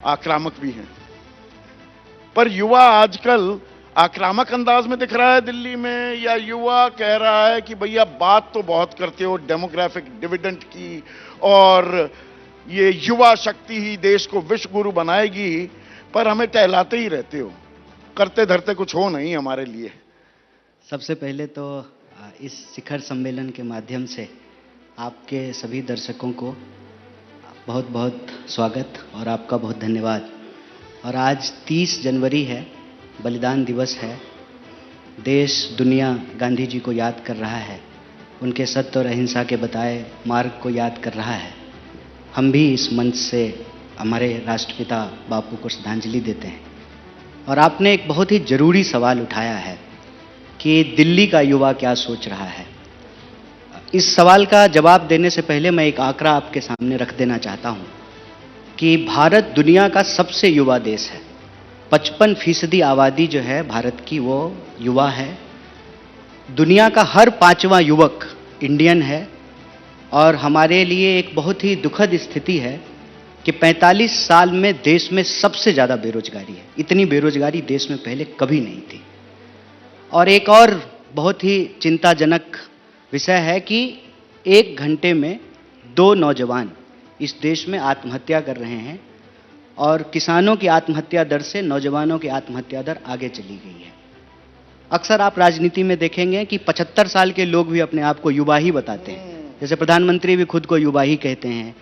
आक्रामक भी हैं। पर युवा आजकल आक्रामक अंदाज में दिख रहा है दिल्ली में, या युवा कह रहा है कि भैया बात तो बहुत करते हो डेमोग्राफिक डिविडेंड की, और ये युवा शक्ति ही देश को विश्व गुरु बनाएगी, पर हमें टहलाते ही रहते हो, करते धरते कुछ हो नहीं हमारे लिए। सबसे पहले तो इस शिखर सम्मेलन के माध्यम से आपके सभी दर्शकों को बहुत बहुत स्वागत और आपका बहुत धन्यवाद। और आज 30 जनवरी है, बलिदान दिवस है। देश दुनिया गांधी जी को याद कर रहा है, उनके सत्य और अहिंसा के बताए मार्ग को याद कर रहा है। हम भी इस मंच से हमारे राष्ट्रपिता बापू को श्रद्धांजलि देते हैं। और आपने एक बहुत ही जरूरी सवाल उठाया है कि दिल्ली का युवा क्या सोच रहा है। इस सवाल का जवाब देने से पहले मैं एक आंकड़ा आपके सामने रख देना चाहता हूं कि भारत दुनिया का सबसे युवा देश है। 55% आबादी जो है भारत की वो युवा है। दुनिया का हर 5वां युवक इंडियन है। और हमारे लिए एक बहुत ही दुखद स्थिति है कि 45 साल में देश में सबसे ज़्यादा बेरोजगारी है। इतनी बेरोजगारी देश में पहले कभी नहीं थी। और एक और बहुत ही चिंताजनक विषय है कि 1 घंटे में 2 नौजवान इस देश में आत्महत्या कर रहे हैं। और किसानों की आत्महत्या दर से नौजवानों की आत्महत्या दर आगे चली गई है। अक्सर आप राजनीति में देखेंगे कि 75 साल के लोग भी अपने आप को युवा ही बताते हैं। जैसे प्रधानमंत्री भी खुद को युवा ही कहते हैं।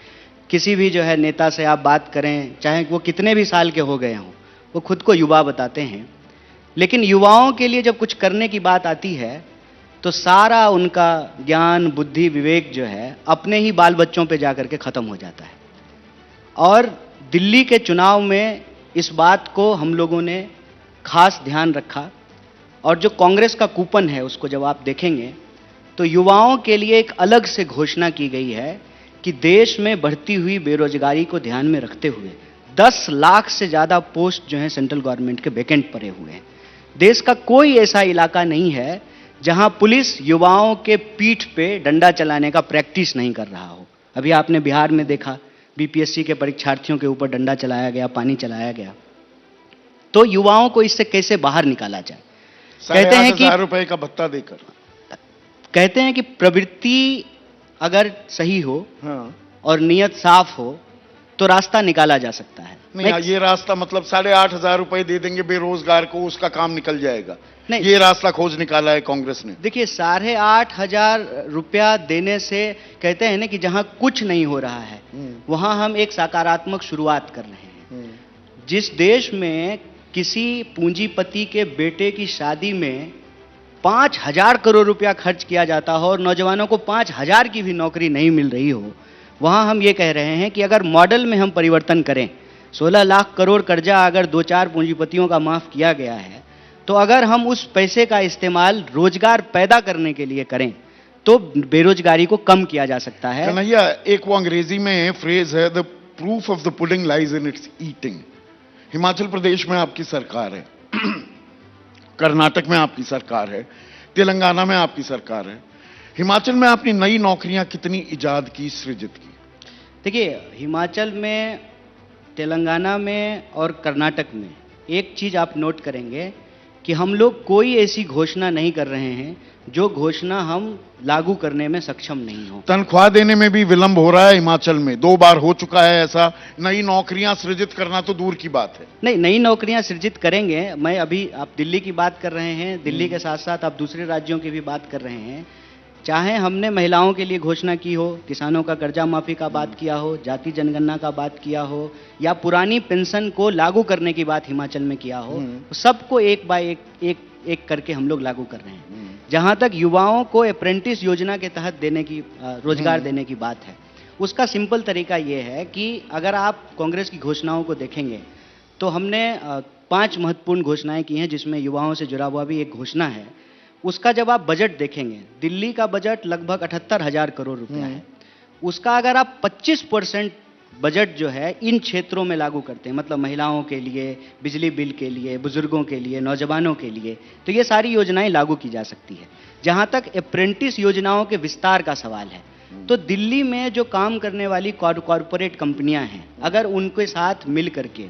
किसी भी जो है नेता से आप बात करें, चाहे वो कितने भी साल के हो गए हों, वो खुद को युवा बताते हैं। लेकिन युवाओं के लिए जब कुछ करने की बात आती है तो सारा उनका ज्ञान बुद्धि विवेक जो है अपने ही बाल बच्चों पे जाकर के ख़त्म हो जाता है। और दिल्ली के चुनाव में इस बात को हम लोगों ने खास ध्यान रखा। और जो कांग्रेस का कूपन है उसको जब आप देखेंगे तो युवाओं के लिए एक अलग से घोषणा की गई है कि देश में बढ़ती हुई बेरोजगारी को ध्यान में रखते हुए 10 लाख से ज़्यादा पोस्ट जो हैं सेंट्रल गवर्नमेंट के वैकेंट पड़े हुए हैं। देश का कोई ऐसा इलाका नहीं है जहां पुलिस युवाओं के पीठ पे डंडा चलाने का प्रैक्टिस नहीं कर रहा हो। अभी आपने बिहार में देखा, बीपीएससी के परीक्षार्थियों के ऊपर डंडा चलाया गया, पानी चलाया गया। तो युवाओं को इससे कैसे बाहर निकाला जाए? कहते हैं कि ₹8,500 का भत्ता देकर, कहते हैं कि प्रवृत्ति अगर सही हो हाँ, और नियत साफ हो तो रास्ता निकाला जा सकता है। नहीं ये रास्ता मतलब ₹8,500 दे देंगे बेरोजगार को, उसका काम निकल जाएगा? नहीं, ये रास्ता खोज निकाला है कांग्रेस ने। देखिए 8,500 रुपया देने से कहते हैं ना कि जहां कुछ नहीं हो रहा है वहां हम एक सकारात्मक शुरुआत कर रहे हैं। जिस देश में किसी पूंजीपति के बेटे की शादी में 5,000 करोड़ रुपया खर्च किया जाता हो और नौजवानों को 5,000 की भी नौकरी नहीं मिल रही हो, वहां हम ये कह रहे हैं कि अगर मॉडल में हम परिवर्तन करें, 16 लाख करोड़ कर्जा अगर 2-4 पूंजीपतियों का माफ किया गया है, तो अगर हम उस पैसे का इस्तेमाल रोजगार पैदा करने के लिए करें तो बेरोजगारी को कम किया जा सकता है। कन्हैया, एक वो अंग्रेजी में फ्रेज है, the proof of the pudding lies in its eating. Himachal Pradesh में आपकी सरकार है, कर्नाटक में आपकी सरकार है, तेलंगाना में आपकी सरकार है। हिमाचल में आपने नई नौकरियां कितनी इजाद की, सृजित की? देखिए, हिमाचल में, तेलंगाना में और कर्नाटक में एक चीज आप नोट करेंगे कि हम लोग कोई ऐसी घोषणा नहीं कर रहे हैं जो घोषणा हम लागू करने में सक्षम नहीं हो। तनख्वाह देने में भी विलंब हो रहा है हिमाचल में, 2 बार हो चुका है ऐसा। नई नौकरियां सृजित करना तो दूर की बात है। नहीं, नई नौकरियां सृजित करेंगे। मैं अभी, आप दिल्ली की बात कर रहे हैं, दिल्ली के साथ साथ आप दूसरे राज्यों की भी बात कर रहे हैं। चाहे हमने महिलाओं के लिए घोषणा की हो, किसानों का कर्जा माफी का बात किया हो, जाति जनगणना का बात किया हो, या पुरानी पेंशन को लागू करने की बात हिमाचल में किया हो, सबको एक बाय एक करके हम लोग लागू कर रहे हैं। जहां तक युवाओं को अप्रेंटिस योजना के तहत देने की, रोजगार देने की बात है, उसका सिंपल तरीका यह है कि अगर आप कांग्रेस की घोषणाओं को देखेंगे तो हमने 5 महत्वपूर्ण घोषणाएं की हैं, जिसमें युवाओं से जुड़ा हुआ भी एक घोषणा है। उसका जब आप बजट देखेंगे, दिल्ली का बजट लगभग 78,000 करोड़ रुपया है। उसका अगर आप 25% बजट जो है इन क्षेत्रों में लागू करते हैं, मतलब महिलाओं के लिए, बिजली बिल के लिए, बुजुर्गों के लिए, नौजवानों के लिए, तो ये सारी योजनाएं लागू की जा सकती है। जहां तक अप्रेंटिस योजनाओं के विस्तार का सवाल है, तो दिल्ली में जो काम करने वाली कॉरपोरेट कंपनियां हैं, अगर उनके साथ मिल करके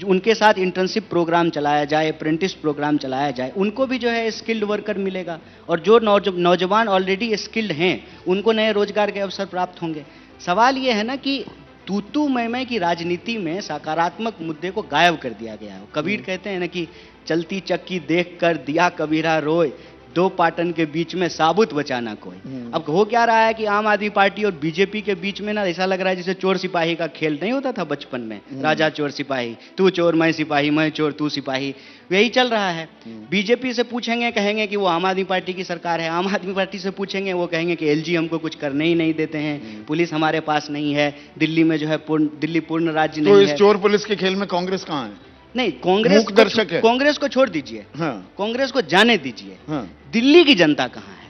उनके साथ इंटर्नशिप प्रोग्राम चलाया जाए, अप्रेंटिस प्रोग्राम चलाया जाए, उनको भी जो है स्किल्ड वर्कर मिलेगा और जो नौजवान ऑलरेडी स्किल्ड हैं उनको नए रोजगार के अवसर प्राप्त होंगे। सवाल ये है ना कि तू मैं की राजनीति में सकारात्मक मुद्दे को गायब कर दिया गया है। कबीर कहते हैं ना कि चलती चक्की देख कर दिया कबीरा रोए, दो पाटन के बीच में साबुत बचाना कोई। अब हो क्या रहा है कि आम आदमी पार्टी और बीजेपी के बीच में ना ऐसा लग रहा है जैसे चोर सिपाही का खेल नहीं होता था बचपन में, राजा चोर सिपाही, तू चोर मैं सिपाही, मैं चोर तू सिपाही, यही चल रहा है। बीजेपी से पूछेंगे कहेंगे कि वो आम आदमी पार्टी की सरकार है, आम आदमी पार्टी से पूछेंगे वो कहेंगे कि एलजी हमको कुछ करने ही नहीं देते हैं, पुलिस हमारे पास नहीं है, दिल्ली में जो है दिल्ली पूर्ण राज्य नहीं है। तो इस चोर पुलिस के खेल में कांग्रेस कहाँ है? नहीं, कांग्रेस को छोड़ दीजिए, हाँ। कांग्रेस को जाने दीजिए, हाँ। दिल्ली की जनता कहाँ है,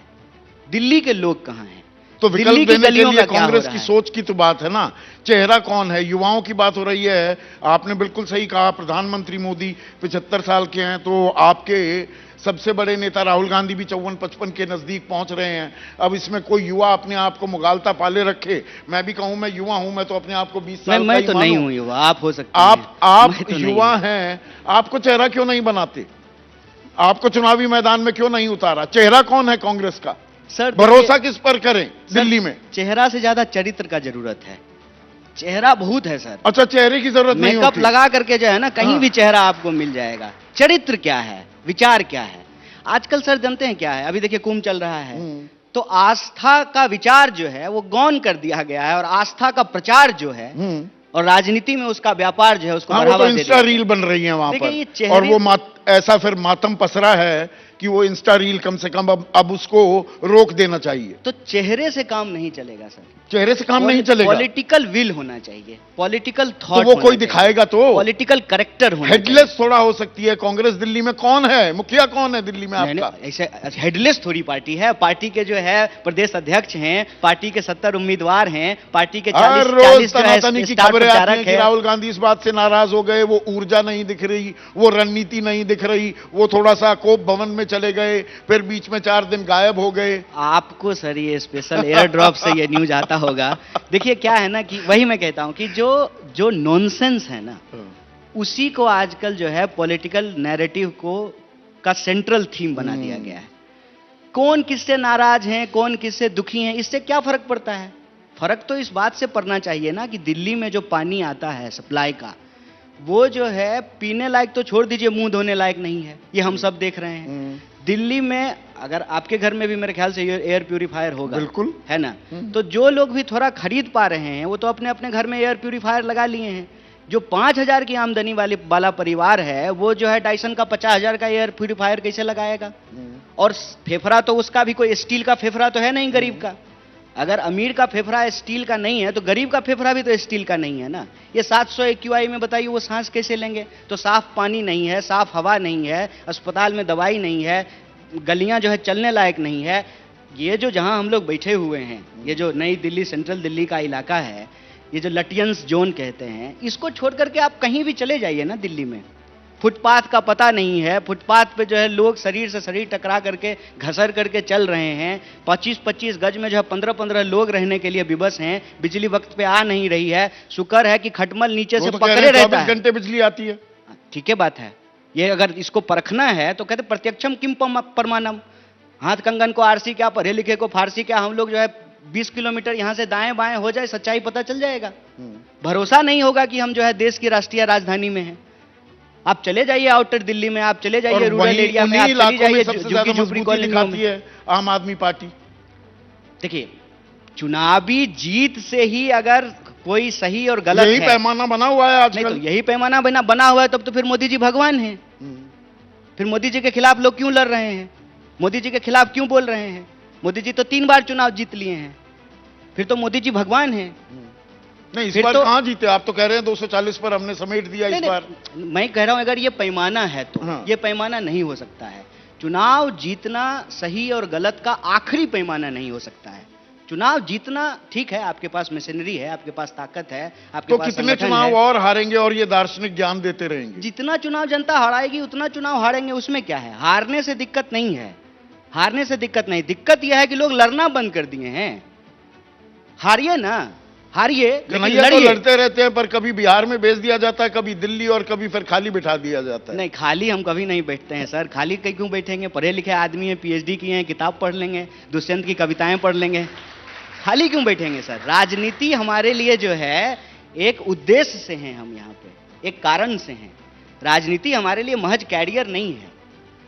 दिल्ली के लोग कहाँ हैं? तो विकल्प देने के लिए कांग्रेस की सोच की तो बात है ना, चेहरा कौन है, युवाओं की बात हो रही है। आपने बिल्कुल सही कहा, प्रधानमंत्री मोदी 75 साल के हैं, तो आपके सबसे बड़े नेता राहुल गांधी भी 54-55 के नजदीक पहुंच रहे हैं। अब इसमें कोई युवा अपने आप को मुगालता पाले रखे, मैं भी कहूं मैं युवा हूं, मैं तो अपने आप को 20 साल मैं तो नहीं हूं युवा, आप हो सकते हैं। आप तो युवा हैं, आपको चेहरा क्यों नहीं बनाते? आपको चुनावी मैदान में क्यों नहीं उतारा? चेहरा कौन है कांग्रेस का? सर भरोसा किस पर करें दिल्ली में? चेहरा से ज्यादा चरित्र का जरूरत है। चेहरा बहुत है सर। अच्छा, चेहरे की जरूरत नहीं होती? मेकअप लगा करके जो है ना कहीं भी चेहरा आपको मिल जाएगा। चरित्र क्या है, विचार क्या है? आजकल सर जानते हैं क्या है, अभी देखिए कुंभ चल रहा है, तो आस्था का विचार जो है वो गौण कर दिया गया है और आस्था का प्रचार जो है और राजनीति में उसका व्यापार जो है उसको बढ़ावा दे दिया। तो इंस्टा रील बन रही है वहां पर, और वो ऐसा फिर मातम पसरा है कि वो इंस्टा रील कम से कम अब उसको रोक देना चाहिए। तो चेहरे से काम नहीं चलेगा सर, चेहरे से काम नहीं चलेगा। पॉलिटिकल विल होना चाहिए, पॉलिटिकल थॉट, तो वो कोई दिखाएगा तो, पॉलिटिकल करेक्टर होना। हेडलेस थोड़ा हो सकती है कांग्रेस दिल्ली में। कौन है मुखिया, कौन है दिल्ली में आपका? ऐसे हेडलेस थोड़ी पार्टी है। पार्टी के जो है प्रदेश अध्यक्ष हैं, पार्टी के 70 उम्मीदवार हैं, पार्टी के 40 की खबरें आती हैं कि राहुल गांधी इस बात से नाराज हो गए, वो ऊर्जा नहीं दिख रही, वो रणनीति नहीं दिख रही, वो थोड़ा सा कोप भवन में चले गए, फिर बीच में 4 दिन गायब हो गए। आपको सर ये स्पेशल एयर ड्रॉप से ये न्यूज आता होगा। देखिए क्या है ना कि वही मैं कहता हूं कि जो नॉनसेंस है ना, उसी को आजकल जो है पॉलिटिकल नैरेटिव को का सेंट्रल थीम बना दिया गया है। कौन किससे नाराज हैं, कौन किससे दुखी हैं, इससे क्या फर्क पड़ता है? फर्क तो इस बात से पड़ना चाहिए ना कि दिल्ली में जो पानी आता है सप्लाई का, वो जो है पीने लायक तो छोड़ दीजिए, मुंह धोने लायक नहीं है, ये हम सब देख रहे हैं। दिल्ली में अगर आपके घर में भी मेरे ख्याल से एयर प्यूरिफायर होगा, बिल्कुल है ना, तो जो लोग भी थोड़ा खरीद पा रहे हैं वो तो अपने अपने घर में एयर प्यूरिफायर लगा लिए हैं। जो 5,000 की आमदनी वाला परिवार है वो जो है डायसन का 50,000 का एयर प्यूरिफायर कैसे लगाएगा? और फेफड़ा तो उसका भी कोई स्टील का फेफड़ा तो है नहीं गरीब का। अगर अमीर का फेफड़ा स्टील का नहीं है तो गरीब का फेफड़ा भी तो स्टील का नहीं है ना। ये 700 AQI में बताइए वो सांस कैसे लेंगे? तो साफ पानी नहीं है, साफ हवा नहीं है, अस्पताल में दवाई नहीं है, गलियां जो है चलने लायक नहीं है। ये जो जहां हम लोग बैठे हुए हैं, ये जो नई दिल्ली, सेंट्रल दिल्ली का इलाका है, ये जो लटियंस जोन कहते हैं, इसको छोड़ करके आप कहीं भी चले जाइए ना दिल्ली में, फुटपाथ का पता नहीं है। फुटपाथ पे जो है लोग शरीर से शरीर टकरा करके घसर करके चल रहे हैं। 25-25 गज में जो है 15-15 लोग रहने के लिए विवश हैं। बिजली वक्त पे आ नहीं रही है। शुक्र है कि खटमल नीचे से पकड़े रहता है। 24 घंटे बिजली आती है। ठीक है बात है। ये अगर इसको परखना है तो कहते प्रत्यक्षम किम परमानम, हाथ कंगन को आरसी क्या, पढ़े लिखे को फारसी क्या। हम लोग जो है 20 किलोमीटर यहां से दाएं बाएं हो जाए, सच्चाई पता चल जाएगा। भरोसा नहीं होगा कि हम जो है देश की राष्ट्रीय राजधानी में हैं। आप चले जाइए आउटर दिल्ली में, आप चले जाइए रूरल एरिया में, आप चले जाइए झुग्गी कॉलोनियों में। आम आदमी पार्टी देखिए, चुनावी जीत से ही अगर कोई सही और गलत यही पैमाना बना हुआ है आजकल। नहीं तो यही पैमाना बना हुआ है, तब तो फिर मोदी जी भगवान हैं। फिर मोदी जी के खिलाफ लोग क्यों लड़ रहे हैं? मोदी जी के खिलाफ क्यों बोल रहे हैं? मोदी जी तो 3 बार चुनाव जीत लिए हैं, फिर तो मोदी जी भगवान हैं। नहीं, इस बार कहां जीते? आप तो कह रहे हैं 240 पर हमने समेट दिया इस बार। मैं कह रहा हूं अगर ये पैमाना है तो ये पैमाना नहीं हो सकता है। चुनाव जीतना सही और गलत का आखिरी पैमाना नहीं हो सकता है। चुनाव जीतना ठीक है, आपके पास मशीनरी है, आपके पास ताकत है, आपके पास कितने चुनाव और हारेंगे और ये दार्शनिक ज्ञान देते रहेंगे? जितना चुनाव जनता हारेगी उतना चुनाव हारेंगे, उसमें क्या है? हारने से दिक्कत नहीं है, हारने से दिक्कत नहीं। दिक्कत यह है कि लोग लड़ना बंद कर दिए हैं। हारिए ना, हारिए, लेकिन कन्हैया तो लड़िए। लड़ते रहते हैं, पर कभी बिहार में भेज दिया जाता है, कभी दिल्ली, और कभी फिर खाली बिठा दिया जाता है। नहीं, खाली हम कभी नहीं बैठते हैं सर। खाली कहीं क्यों बैठेंगे? पढ़े लिखे आदमी हैं, पीएचडी किए हैं, किताब पढ़ लेंगे, दुष्यंत की कविताएं पढ़ लेंगे। खाली क्यों बैठेंगे सर? राजनीति हमारे लिए जो है एक उद्देश्य से हैं, हम यहाँ पे एक कारण से हैं। राजनीति हमारे लिए महज कैरियर नहीं है।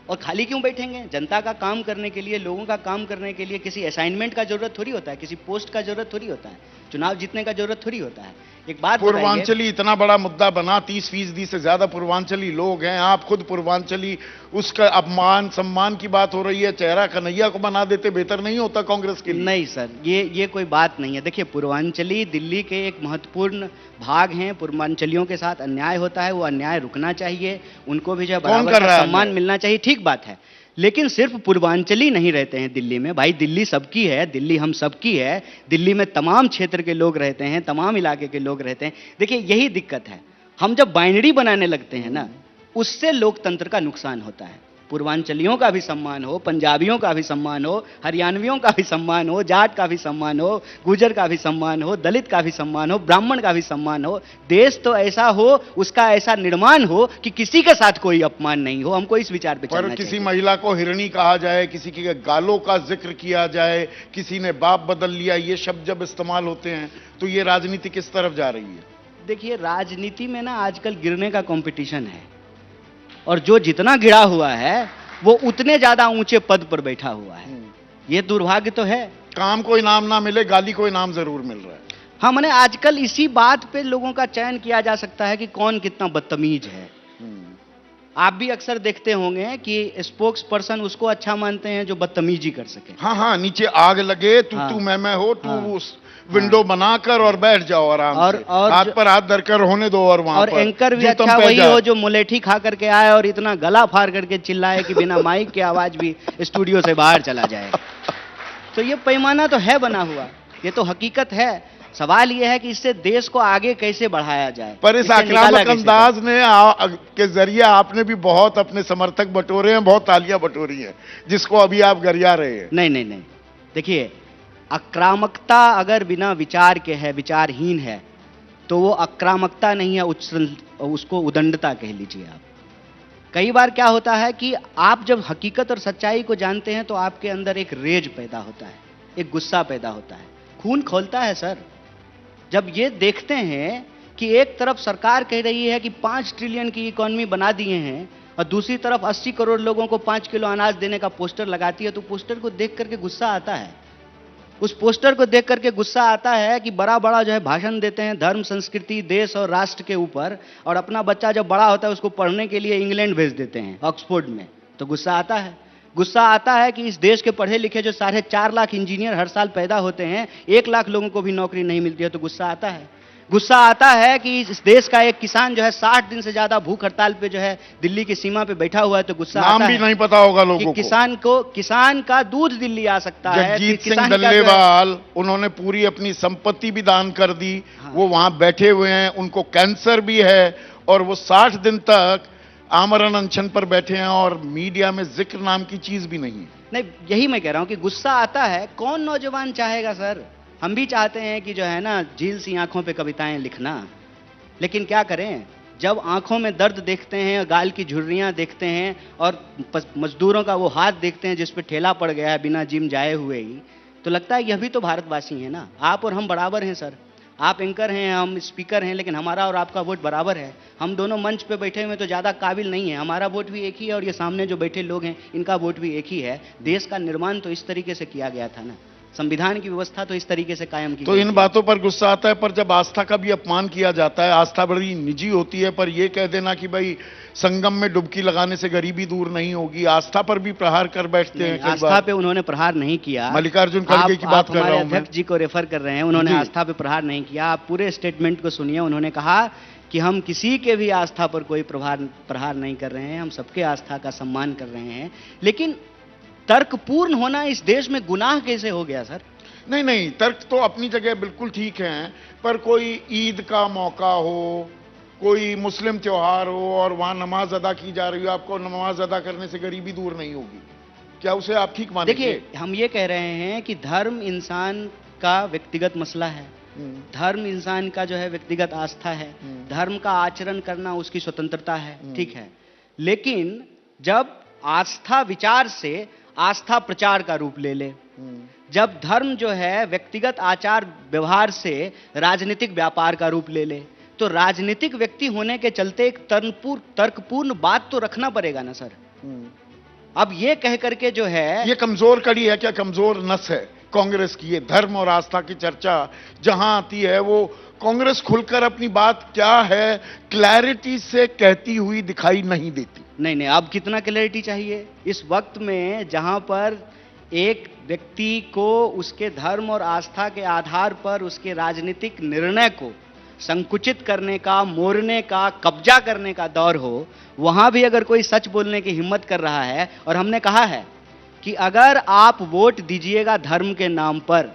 और खाली क्यों बैठेंगे? जनता का काम करने के लिए, लोगों का काम करने के लिए किसी असाइनमेंट का जरूरत थोड़ी होता है, किसी पोस्ट का जरूरत थोड़ी होता है, चुनाव जीतने का जरूरत थोड़ी होता है। एक बात बताइए, पूर्वांचली इतना बड़ा मुद्दा बना, 30% से ज्यादा पूर्वांचली लोग हैं, आप खुद पूर्वांचली, उसका अपमान सम्मान की बात हो रही है, चेहरा कन्हैया को बना देते बेहतर नहीं होता कांग्रेस के लिए? नहीं सर, ये कोई बात नहीं है। देखिए, पूर्वांचली दिल्ली के एक महत्वपूर्ण भाग हैं। पूर्वांचलियों के साथ अन्याय होता है, वो अन्याय रुकना चाहिए, उनको भी जो है बराबर कर रहा का है सम्मान अन्याय? मिलना चाहिए, ठीक बात है। लेकिन सिर्फ पूर्वांचली नहीं रहते हैं दिल्ली में भाई। दिल्ली सबकी है, दिल्ली हम सबकी है। दिल्ली में तमाम क्षेत्र के लोग रहते हैं, तमाम इलाके के लोग रहते हैं। देखिए, यही दिक्कत है, हम जब बाइनरी बनाने लगते हैं ना, उससे लोकतंत्र का नुकसान होता है। पूर्वांचलियों का भी सम्मान हो, पंजाबियों का भी सम्मान हो, हरियाणवियों का भी सम्मान हो, जाट का भी सम्मान हो, गुजर का भी सम्मान हो, दलित का भी सम्मान हो, ब्राह्मण का भी सम्मान हो। देश तो ऐसा हो, उसका ऐसा निर्माण हो कि किसी के साथ कोई अपमान नहीं हो। हमको इस विचार पे पर चलना किसी चाहिए। महिला को हिरणी कहा जाए, किसी के गालों का जिक्र किया जाए, किसी ने बाप बदल लिया, ये शब्द जब इस्तेमाल होते हैं तो ये राजनीति किस तरफ जा रही है? देखिए, राजनीति में ना आजकल गिरने का कंपटीशन है, और जो जितना गिरा हुआ है वो उतने ज्यादा ऊंचे पद पर बैठा हुआ है। ये दुर्भाग्य तो है। काम को इनाम ना मिले, गाली को इनाम जरूर मिल रहा है। हाँ, मैंने आजकल इसी बात पे लोगों का चयन किया जा सकता है कि कौन कितना बदतमीज है। आप भी अक्सर देखते होंगे कि स्पोक्स पर्सन उसको अच्छा मानते हैं जो बदतमीजी कर सके। हाँ हाँ, नीचे आग लगे, तू हाँ, तू मैं हो, तू हाँ, उस विंडो बनाकर और बैठ जाओ आराम से, और हाथ पर हाथ धरकर होने दो, और वहां और पर एंकर भी जूतम अच्छा पे वही जा। हो जो मुलेठी खा करके आए और इतना गला फाड़ करके चिल्लाए कि बिना माइक के आवाज भी स्टूडियो से बाहर चला जाए। तो ये पैमाना तो है बना हुआ, ये तो हकीकत है। सवाल ये है कि इससे देश को आगे कैसे बढ़ाया जाए। पर इस इससे निकाला आक्रामक कैसे अंदाज ने के जरिए आपने भी बहुत अपने समर्थक बटोरे हैं, बहुत तालियां बटोरी हैं, जिसको अभी आप गरिया रहे हैं। नहीं नहीं नहीं, देखिए, आक्रामकता अगर बिना विचार के है, विचारहीन है, तो वो आक्रामकता नहीं है, उसको उदंडता कह लीजिए आप। कई बार क्या होता है कि आप जब हकीकत और सच्चाई को जानते हैं तो आपके अंदर एक रेज पैदा होता है, एक गुस्सा पैदा होता है, खून खौलता है सर। जब ये देखते हैं कि एक तरफ सरकार कह रही है कि 5 ट्रिलियन की इकोनॉमी बना दिए हैं, और दूसरी तरफ 80 करोड़ लोगों को 5 किलो अनाज देने का पोस्टर लगाती है, तो पोस्टर को देख करके गुस्सा आता है। उस पोस्टर को देख करके गुस्सा आता है कि बड़ा बड़ा जो है भाषण देते हैं धर्म, संस्कृति, देश और राष्ट्र के ऊपर, और अपना बच्चा जब बड़ा होता है उसको पढ़ने के लिए इंग्लैंड भेज देते हैं, ऑक्सफोर्ड में, तो गुस्सा आता है। गुस्सा आता है कि इस देश के पढ़े लिखे जो 4.5 लाख इंजीनियर हर साल पैदा होते हैं, 1 लाख लोगों को भी नौकरी नहीं मिलती है, तो गुस्सा आता है। गुस्सा आता है कि इस देश का एक किसान जो है 60 दिन से ज्यादा भूख हड़ताल पे जो है दिल्ली की सीमा पे बैठा हुआ है, तो गुस्सा आता है। नाम भी नहीं पता होगा लोगों कि को। किसान का दूध दिल्ली आ सकता है। जगजीत सिंह किसान का जो है- डल्लेवाल, उन्होंने पूरी अपनी संपत्ति भी दान कर दी। हाँ। वो वहां बैठे हुए हैं, उनको कैंसर भी है, और वो 60 दिन तक आमरण अनशन पर बैठे हैं, और मीडिया में जिक्र नाम की चीज भी नहीं है। नहीं, यही मैं कह रहा हूं कि गुस्सा आता है। कौन नौजवान चाहेगा सर? हम भी चाहते हैं कि जो है ना, झील सी आंखों पे कविताएं लिखना, लेकिन क्या करें, जब आंखों में दर्द देखते हैं, गाल की झुर्रियां देखते हैं, और मजदूरों का वो हाथ देखते हैं जिस पे ठेला पड़ गया है बिना जिम जाए हुए ही, तो लगता है यह भी तो भारतवासी है ना। आप और हम बराबर हैं सर। आप एंकर हैं, हम स्पीकर हैं, लेकिन हमारा और आपका वोट बराबर है। हम दोनों मंच पे बैठे हुए तो ज़्यादा काबिल नहीं है। हमारा वोट भी एक ही है, और ये सामने जो बैठे लोग हैं इनका वोट भी एक ही है। देश का निर्माण तो इस तरीके से किया गया था ना, संविधान की व्यवस्था तो इस तरीके से कायम की तो गई इन थी। बातों पर गुस्सा आता है, पर जब आस्था का भी अपमान किया जाता है, आस्था बड़ी निजी होती है, पर यह कह देना कि भाई संगम में डुबकी लगाने से गरीबी दूर नहीं होगी, आस्था पर भी प्रहार कर बैठते हैं। कई आस्था बार पे उन्होंने प्रहार नहीं किया। मल्लिकार्जुन खड़गे की बात कर रहा हूं मैं। अध्यक्ष जी को रेफर कर रहे हैं, उन्होंने जी। आस्था पे प्रहार नहीं किया। आप पूरे स्टेटमेंट को सुनिए। उन्होंने कहा कि हम किसी के भी आस्था पर कोई प्रहार नहीं कर रहे हैं, हम सबके आस्था का सम्मान कर रहे हैं। लेकिन तर्कपूर्ण होना इस देश में गुनाह कैसे हो गया सर? नहीं नहीं, तर्क तो अपनी जगह बिल्कुल ठीक है, पर कोई ईद का मौका हो, कोई मुस्लिम त्योहार हो, और वहां नमाज अदा की जा रही हो, आपको नमाज अदा करने से गरीबी दूर नहीं होगी, क्या उसे आप ठीक मानेंगे? देखिए, हम ये कह रहे हैं कि धर्म इंसान का व्यक्तिगत मसला है, धर्म इंसान का जो है व्यक्तिगत आस्था है, धर्म का आचरण करना उसकी स्वतंत्रता है, ठीक है। लेकिन जब आस्था विचार से आस्था प्रचार का रूप ले ले, जब धर्म जो है व्यक्तिगत आचार व्यवहार से राजनीतिक व्यापार का रूप ले ले, तो राजनीतिक व्यक्ति होने के चलते एक तर्कपूर्ण बात तो रखना पड़ेगा ना सर। अब ये कह करके जो है, ये कमजोर कड़ी है क्या, कमजोर नस है कांग्रेस की? ये धर्म और आस्था की चर्चा जहां आती है वो कांग्रेस खुलकर अपनी बात क्या है क्लैरिटी से कहती हुई दिखाई नहीं देती। नहीं नहीं, अब कितना क्लैरिटी चाहिए इस वक्त में, जहां पर एक व्यक्ति को उसके धर्म और आस्था के आधार पर उसके राजनीतिक निर्णय को संकुचित करने का, मोड़ने का, कब्जा करने का दौर हो, वहां भी अगर कोई सच बोलने की हिम्मत कर रहा है, और हमने कहा है कि अगर आप वोट दीजिएगा धर्म के नाम पर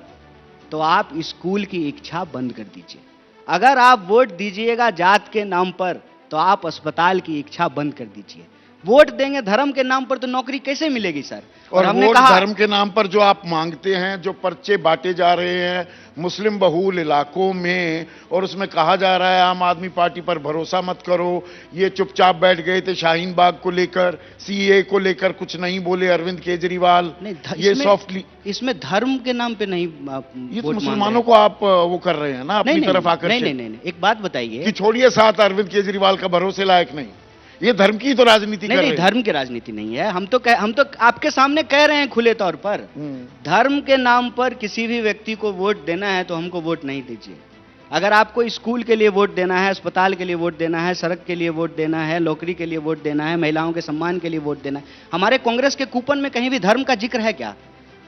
तो आप स्कूल की इच्छा बंद कर दीजिए, अगर आप वोट दीजिएगा जात के नाम पर तो आप अस्पताल की इच्छा बंद कर दीजिए। वोट देंगे धर्म के नाम पर तो नौकरी कैसे मिलेगी सर? और हमने कहा धर्म के नाम पर जो आप मांगते हैं, जो पर्चे बांटे जा रहे हैं मुस्लिम बहुल इलाकों में, और उसमें कहा जा रहा है आम आदमी पार्टी पर भरोसा मत करो, ये चुपचाप बैठ गए थे शाहीन बाग को लेकर, सीए को लेकर कुछ नहीं बोले अरविंद केजरीवाल, ये सॉफ्टली, इसमें धर्म के नाम पे नहीं, ये तो मुसलमानों को आप वो कर रहे हैं ना अपनी तरफ आकर। नहीं, एक बात बताइए कि छोड़िए साथ अरविंद केजरीवाल का भरोसे लायक नहीं, ये धर्म की तो राजनीति कर रहे हैं। नहीं, धर्म की राजनीति नहीं है, हम तो आपके सामने कह रहे हैं खुले तौर पर, धर्म के नाम पर किसी भी व्यक्ति को वोट देना है तो हमको वोट नहीं दीजिए। अगर आपको स्कूल के लिए वोट देना है, अस्पताल के लिए वोट देना है, सड़क के लिए वोट देना है, नौकरी के लिए वोट देना है, महिलाओं के सम्मान के लिए वोट देना है, हमारे कांग्रेस के कूपन में कहीं भी धर्म का जिक्र है क्या?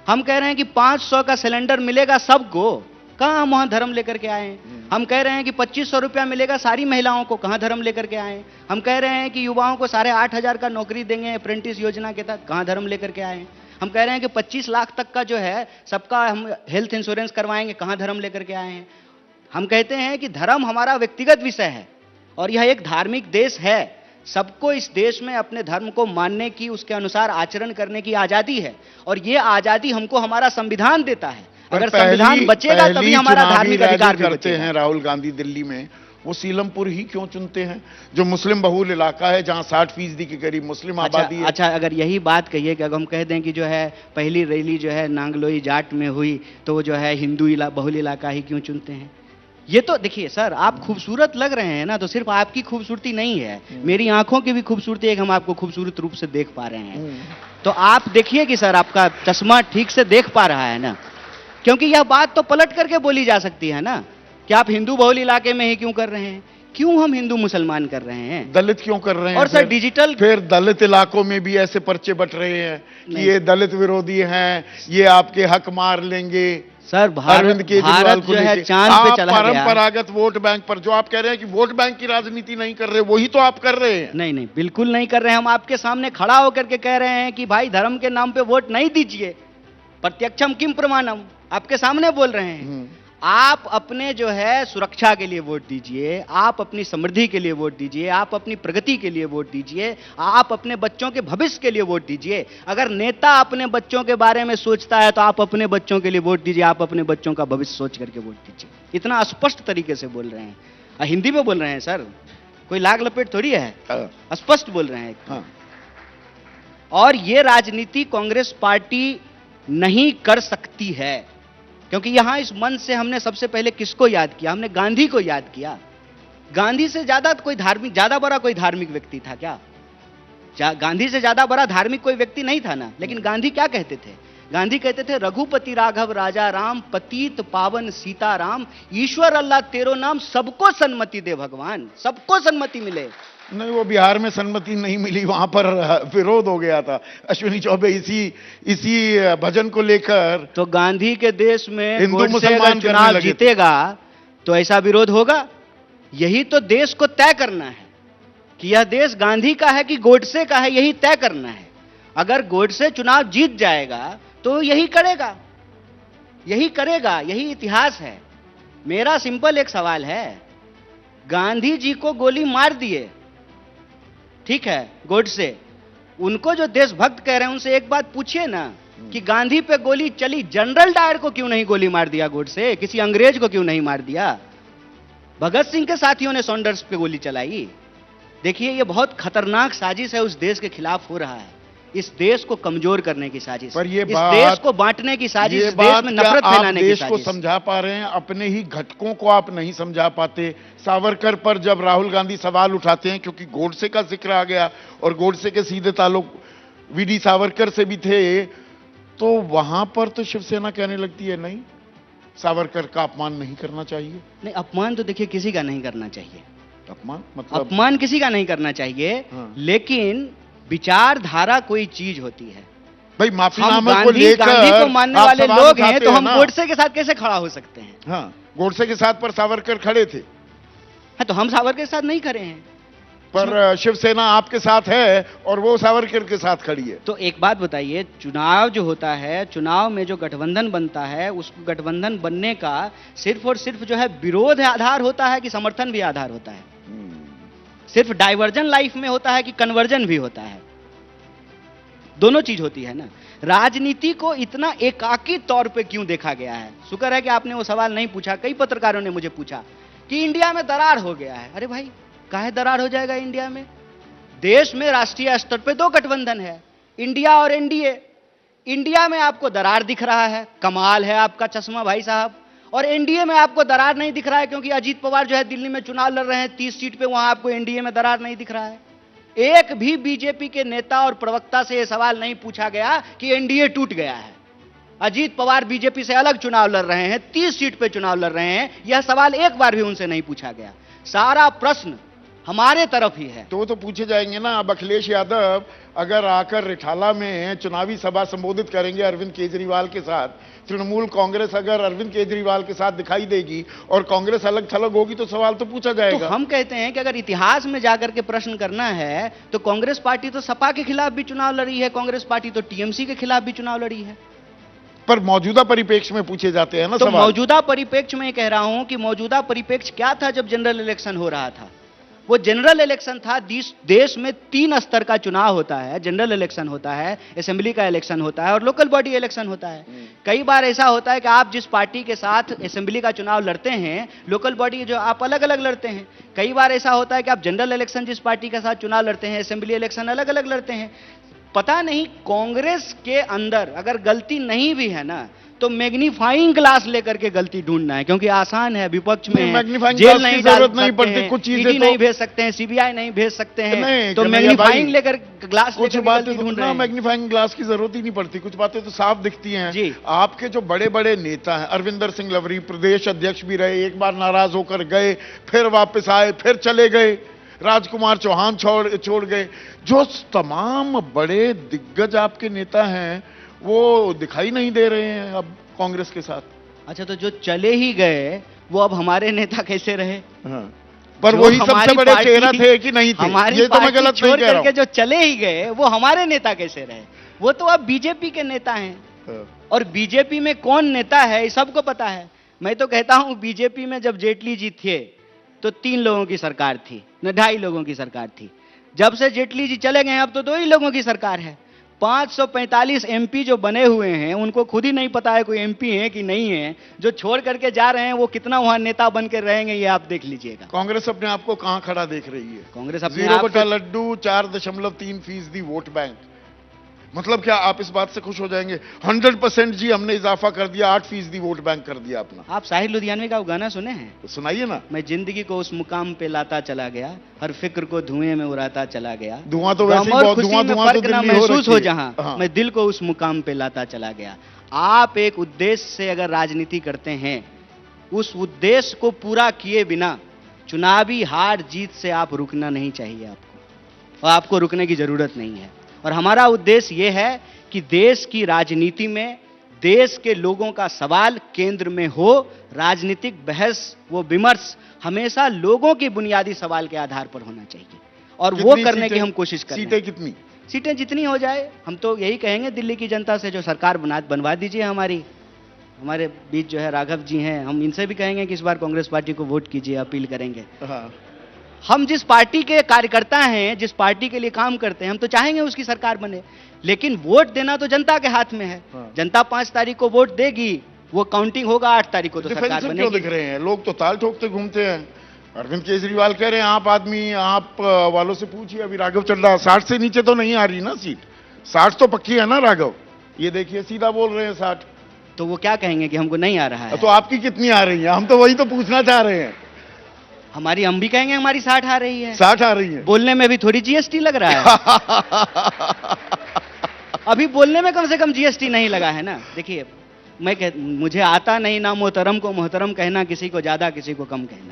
हम कह रहे हैं कि 500 का सिलेंडर मिलेगा सबको, कहां हम वहां धर्म लेकर के आए? हम कह रहे हैं कि 2500 रुपया मिलेगा सारी महिलाओं को, कहां धर्म लेकर के आए? हम कह रहे हैं कि युवाओं को 8,500 का नौकरी देंगे अप्रेंटिस योजना के तहत, कहां धर्म लेकर के आए? हम कह रहे हैं कि 25 लाख तक का जो है सबका हम हेल्थ इंश्योरेंस करवाएंगे, कहां धर्म लेकर के आए हैं? हम कहते हैं कि धर्म हमारा व्यक्तिगत विषय है और यह एक धार्मिक देश है, सबको इस देश में अपने धर्म को मानने की, उसके अनुसार आचरण करने की आजादी है, और ये आजादी हमको हमारा संविधान देता है। अगर संविधान बचेगा तभी हमारा धार्मिक अधिकार भी करते हैं राहुल गांधी दिल्ली में, वो सीलमपुर ही क्यों चुनते हैं जो मुस्लिम बहुल इलाका है, जहां 60% के करीब मुस्लिम आबादी है? अच्छा, अगर यही बात कहिए कि अगर हम कह दें कि जो है पहली रैली जो है नांगलोई जाट में हुई तो वो जो है हिंदू बहुल इलाका ही क्यों चुनते हैं? ये तो देखिए सर, आप खूबसूरत लग रहे हैं ना, तो सिर्फ आपकी खूबसूरती नहीं है, मेरी आंखों की भी खूबसूरती है कि हम आपको खूबसूरत रूप से देख पा रहे हैं। तो आप देखिए कि सर आपका चश्मा ठीक से देख पा रहा है ना, क्योंकि यह बात तो पलट करके बोली जा सकती है ना कि आप हिंदू बहुल इलाके में ही क्यों कर रहे हैं, क्यों हम हिंदू मुसलमान कर रहे हैं, दलित क्यों कर रहे हैं? और सर डिजिटल, फिर दलित इलाकों में भी ऐसे पर्चे बट रहे हैं कि ये दलित विरोधी हैं, ये आपके हक मार लेंगे। सर भारत जो है चांद पे चला गया। परंपरागत वोट बैंक पर जो आप कह रहे हैं कि वोट बैंक की राजनीति नहीं कर रहे, वही तो आप कर रहे हैं। नहीं, बिल्कुल नहीं कर रहे हैं। हम आपके सामने खड़ा होकर के कह रहे हैं कि भाई धर्म के नाम पे वोट नहीं दीजिए, प्रत्यक्षम किम प्रमाणम, आपके सामने बोल रहे हैं। आप अपने जो है सुरक्षा के लिए वोट दीजिए, आप अपनी समृद्धि के लिए वोट दीजिए, आप अपनी प्रगति के लिए वोट दीजिए, आप अपने बच्चों के भविष्य के लिए वोट दीजिए। अगर नेता अपने बच्चों के बारे में सोचता है तो आप अपने बच्चों के लिए वोट दीजिए, आप अपने बच्चों का भविष्य सोच करके वोट दीजिए। इतना स्पष्ट तरीके से बोल रहे हैं, हिंदी में बोल रहे हैं सर, कोई लाग लपेट थोड़ी है, स्पष्ट बोल रहे हैं। और ये राजनीति कांग्रेस पार्टी नहीं कर सकती है, क्योंकि यहां इस मंच से हमने सबसे पहले किसको याद किया? हमने गांधी को याद किया। गांधी से ज्यादा कोई धार्मिक, ज्यादा बड़ा कोई धार्मिक व्यक्ति था क्या? गांधी से ज्यादा बड़ा धार्मिक कोई व्यक्ति नहीं था ना। लेकिन गांधी क्या कहते थे? गांधी कहते थे रघुपति राघव राजा राम, पतित पावन सीता राम, ईश्वर अल्लाह तेरो नाम, सबको सन्मति दे भगवान, सबको सन्मति मिले। नहीं, वो बिहार में सम्मति नहीं मिली, वहां पर विरोध हो गया था अश्विनी चौबे इसी भजन को लेकर। तो गांधी के देश में हिंदू मुसलमान चुनाव जीतेगा तो ऐसा विरोध होगा? यही तो देश को तय करना है कि यह देश गांधी का है कि गोडसे का है, यही तय करना है। अगर गोडसे चुनाव जीत जाएगा तो यही करेगा, यही इतिहास है। मेरा सिंपल एक सवाल है, गांधी जी को गोली मार दिए, ठीक है, गोडसे, उनको जो देशभक्त कह रहे हैं उनसे एक बात पूछिए ना कि गांधी पे गोली चली, जनरल डायर को क्यों नहीं गोली मार दिया गोडसे, किसी अंग्रेज को क्यों नहीं मार दिया? भगत सिंह के साथियों ने सॉन्डर्स पे गोली चलाई। देखिए, ये बहुत खतरनाक साजिश है, उस देश के खिलाफ हो रहा है, इस देश को कमजोर करने की साजिश, पर ये इस देश को बांटने की साजिश, इस देश में नफरत फैलाने की देश साजिश। को समझा पा रहे हैं, अपने ही घटकों को आप नहीं समझा पाते। सावरकर पर जब राहुल गांधी सवाल उठाते हैं, क्योंकि गोडसे का जिक्र आ गया और गोडसे के सीधे ताल्लुक वीडी सावरकर से भी थे, तो वहां पर तो शिवसेना कहने लगती है नहीं, सावरकर का अपमान नहीं करना चाहिए। नहीं, अपमान तो देखिए किसी का नहीं करना चाहिए, अपमान मतलब अपमान किसी का नहीं करना चाहिए, हाँ। लेकिन विचारधारा कोई चीज होती है। भाई, हम माफीनामा को गांधी लेकर को मानने आप वाले सवाल लोग हैं, उठाते तो हम ना। गोडसे के साथ कैसे खड़ा हो सकते हैं? हाँ, गोडसे के साथ पर सावरकर खड़े थे, हाँ, तो हम सावरकर के साथ नहीं खड़े हैं। पर शिवसेना आपके साथ है और वो सावरकर के साथ खड़ी है। तो एक बात बताइए, चुनाव जो होता है, चुनाव में जो गठबंधन बनता है, उस गठबंधन बनने का सिर्फ और सिर्फ जो है विरोध आधार होता है कि समर्थन भी आधार होता है? सिर्फ डाइवर्जन लाइफ में होता है कि कन्वर्जन भी होता है? दोनों चीज होती है ना। राजनीति को इतना एकाकी तौर पे क्यों देखा गया है? शुक्र है कि आपने वो सवाल नहीं पूछा। कई पत्रकारों ने मुझे पूछा कि इंडिया में दरार हो गया है। अरे भाई, काहे दरार हो जाएगा इंडिया में? देश में राष्ट्रीय स्तर पे दो गठबंधन है, इंडिया और एनडीए। इंडिया में आपको दरार दिख रहा है, कमाल है आपका चश्मा भाई साहब। और एनडीए में आपको दरार नहीं दिख रहा है, क्योंकि अजीत पवार जो है दिल्ली में चुनाव लड़ रहे हैं 30 सीट पे, वहां आपको एनडीए में दरार नहीं दिख रहा है। एक भी बीजेपी के नेता और प्रवक्ता से यह सवाल नहीं पूछा गया कि एनडीए टूट गया है। अजीत पवार बीजेपी से अलग चुनाव लड़ रहे हैं, 30 सीट पे चुनाव लड़ रहे हैं, यह सवाल एक बार भी उनसे नहीं पूछा गया। सारा प्रश्न हमारे तरफ ही है। तो वो तो पूछे जाएंगे ना। अब अखिलेश यादव अगर आकर रिठाला में चुनावी सभा संबोधित करेंगे अरविंद केजरीवाल के साथ, तृणमूल कांग्रेस अगर अरविंद केजरीवाल के साथ दिखाई देगी और कांग्रेस अलग थलग होगी, तो सवाल तो पूछा जाएगा। तो हम कहते हैं कि अगर इतिहास में जाकर के प्रश्न करना है, तो कांग्रेस पार्टी तो सपा के खिलाफ भी चुनाव लड़ी है, कांग्रेस पार्टी तो टीएमसी के खिलाफ भी चुनाव लड़ी है। पर मौजूदा परिप्रेक्ष्य में पूछे जाते हैं ना तो सवाल। मौजूदा परिप्रेक्ष्य में कह रहा हूं कि मौजूदा परिप्रेक्ष्य क्या था जब जनरल इलेक्शन हो रहा था? वो जनरल इलेक्शन था। देश में 3 स्तर का चुनाव होता है, जनरल इलेक्शन होता है, असेंबली का इलेक्शन होता है और लोकल बॉडी इलेक्शन होता है। कई बार ऐसा होता है कि आप जिस पार्टी के साथ असेंबली का चुनाव लड़ते हैं, लोकल बॉडी जो आप अलग अलग लड़ते हैं। कई बार ऐसा होता है कि आप जनरल इलेक्शन जिस पार्टी के साथ चुनाव लड़ते हैं, असेंबली इलेक्शन अलग अलग लड़ते हैं। पता नहीं कांग्रेस के अंदर अगर गलती नहीं भी है ना, तो मैग्नीफाइंग ग्लास लेकर के गलती ढूंढना है, क्योंकि आसान है, विपक्ष में मैग्नीफाइंग जेल ग्लास नहीं की डाल जरूरत नहीं सकते पड़ती, हैं, कुछ चीजें ईडी तो नहीं भेज सकते हैं, सीबीआई नहीं भेज सकते हैं, नहीं, तो कन्हैया मैग्नीफाइंग भाई, लेकर ग्लास कुछ लेकर बातें गलती तो ढूंढ रहे ना हैं। मैग्नीफाइंग ग्लास की जरूरत ही नहीं पड़ती, कुछ बातें तो साफ दिखती हैं। जी। आपके जो बड़े बड़े नेता हैं, अरविंदर सिंह लवरी प्रदेश अध्यक्ष भी रहे, एक बार नाराज होकर गए, फिर वापस आए, फिर चले गए, राजकुमार चौहान छोड़ गए। जो तमाम बड़े दिग्गज आपके नेता हैं, वो दिखाई नहीं दे रहे हैं अब कांग्रेस के साथ। अच्छा, तो जो चले ही गए वो अब हमारे नेता कैसे रहे? हाँ। पर जो वही सबसे हमारी बड़े पार्टी- चेहरा थे कि नहीं थे? हमारी ये तो मैं पार्टी गलत नहीं छोड़ कह रहा करके हूं। जो चले ही गए वो हमारे नेता कैसे रहे? वो तो अब बीजेपी के नेता हैं। हाँ। और बीजेपी में कौन नेता है ये सबको पता है। मैं तो कहता हूं बीजेपी में जब जेटली जी थे तो 3 लोगों की सरकार थी, न 2.5 लोगों की सरकार थी। जब से जेटली जी चले गए अब तो 2 ही लोगों की सरकार है। 545 एमपी जो बने हुए हैं उनको खुद ही नहीं पता है कोई एमपी है कि नहीं है। जो छोड़ करके जा रहे हैं वो कितना वहां नेता बन के रहेंगे ये आप देख लीजिएगा। कांग्रेस अपने आप को कहां खड़ा देख रही है? कांग्रेस अपने 0 आप बटा को- लड्डू 4.3% वोट बैंक। मतलब क्या आप इस बात से खुश हो जाएंगे? 100% जी हमने इजाफा कर दिया, 8% वोट बैंक कर दिया अपना। आप साहिर लुधियानवी का वो गाना सुने हैं? तो सुनाइए ना। मैं जिंदगी को उस मुकाम पे लाता चला गया, हर फिक्र को धुएं में उड़ाता चला गया। धुआं तो वैसे ही गम और बहुत खुशी धुआं में धुआं तो फर्क ना दिल्ली हो महसूस रखी हो है। जहां, हाँ। मैं दिल को उस मुकाम पे लाता चला गया। आप एक उद्देश्य से अगर राजनीति करते हैं, उस उद्देश्य को पूरा किए बिना चुनावी हार जीत से आप रुकना नहीं चाहिए आपको, और आपको रुकने की जरूरत नहीं है। और हमारा उद्देश्य यह है कि देश की राजनीति में देश के लोगों का सवाल केंद्र में हो। राजनीतिक बहस वो विमर्श हमेशा लोगों की बुनियादी सवाल के आधार पर होना चाहिए, और वो कितनी करने की सीटें- हम कोशिश कर रहे हैं। सीटें कितनी? सीटें जितनी हो जाए, हम तो यही कहेंगे दिल्ली की जनता से, जो सरकार बनवा दीजिए हमारी। हमारे बीच जो है राघव जी हैं, हम इनसे भी कहेंगे कि इस बार कांग्रेस पार्टी को वोट कीजिए, अपील करेंगे। हाँ। हम जिस पार्टी के कार्यकर्ता हैं, जिस पार्टी के लिए काम करते हैं, हम तो चाहेंगे उसकी सरकार बने, लेकिन वोट देना तो जनता के हाथ में है। हाँ। जनता 5 तारीख को वोट देगी, वो काउंटिंग होगा, 8 तारीख को तो सरकार डिफेंसिव क्यों बनेगी। दिख रहे हैं? लोग तो ताल ठोकते घूमते हैं। अरविंद केजरीवाल कह रहे हैं आप आदमी, आप वालों से पूछिए, अभी राघव चड्ढा 60 से नीचे तो नहीं आ रही ना सीट, 60 तो पक्की है ना राघव, ये देखिए सीधा बोल रहे हैं 60। तो वो क्या कहेंगे कि हमको नहीं आ रहा है? तो आपकी कितनी आ रही है? हम तो वही तो पूछना चाह रहे हैं। हमारी, हम भी कहेंगे हमारी 60 आ रही है। 60 आ रही है। बोलने में भी थोड़ी जीएसटी लग रहा है। अभी बोलने में कम से कम जीएसटी नहीं लगा है ना। देखिए, मुझे आता नहीं ना मोहतरम को मोहतरम कहना, किसी को ज्यादा किसी को कम कहना।